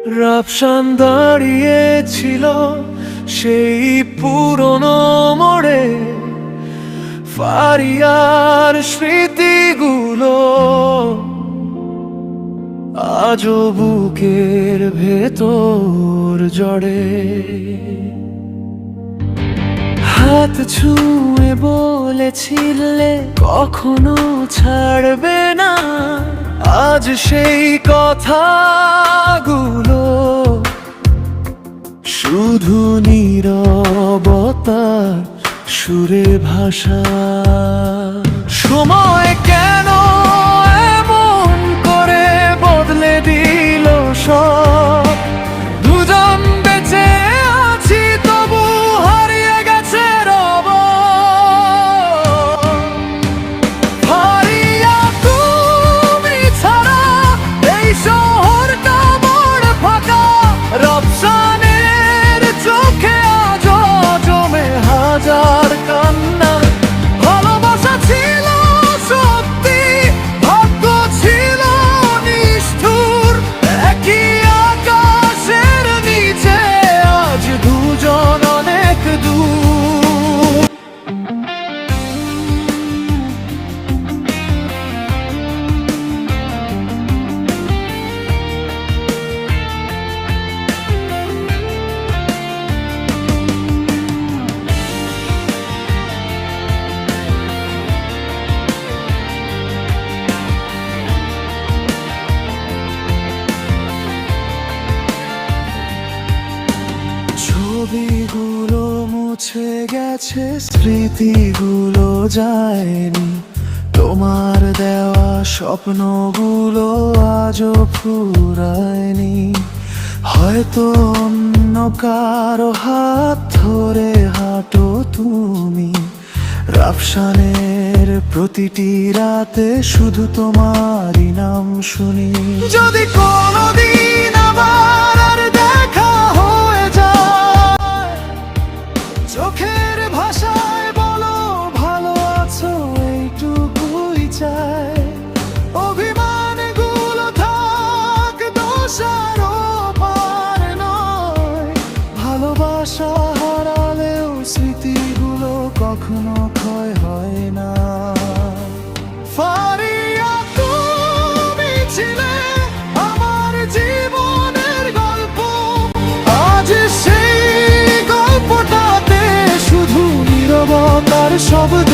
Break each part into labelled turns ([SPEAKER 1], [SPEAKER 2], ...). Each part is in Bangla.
[SPEAKER 1] রাফসান দাঁড়িয়েছিল সেই পুরনো মোড়ে, ফারিয়ার স্মৃতিগুলো আজও বুকের ভেতর জড়ে। হাত ছুঁয়ে বলেছিলে কখনো ছাড়বে না, আজ সেই কথাগুলো শুধু নীরবতার সুরে ভাষা। সময় কেন এমন করে বদলে দিল সব, দুজন বেঁচে আছি তবু হারিয়ে গেছে রব। ফারিয়া তুমি ছাড়া এই শহরটা বড় ফাঁকা, রাফসানের চোখে আজও জমে হাজার কান্না। ভালোবাসা ছিল সত্যি, ভাগ্য ছিল নিষ্ঠুর, একই আকাশের নিচে আজ দুজন অনেক দূর। ছবিগুলো মুছে গেছে, স্মৃতিগুলো যায়নি, তোমার দেওয়া স্বপ্নগুলো আজও ফুরায়নি। হয়তো অন্য কারো হাত ধরে হাঁটো তুমি, রাফসানের প্রতিটি রাতে শুধু তোমারই নাম শুনি। যদি কোনোদিন আবার আর দেখা হয়ে যায়, চোখের ভাষায় বলো ভালো আছো, এইটুকুই চাই। অভিমানগুলো থাক, দোষারও পার নয়, ভালোবাসা হারালেও স্মৃতিগুলো কখনো ক্ষয় হয় না। ফারিয়া তুমি ছিলে আমার জীবনের গল্প, আজ সেই গল্পটাতে শুধু নীরবতার শব্দ।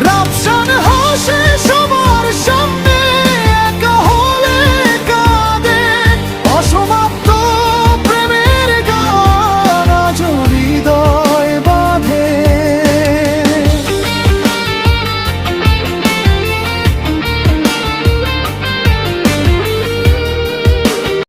[SPEAKER 1] রাফসান হাসে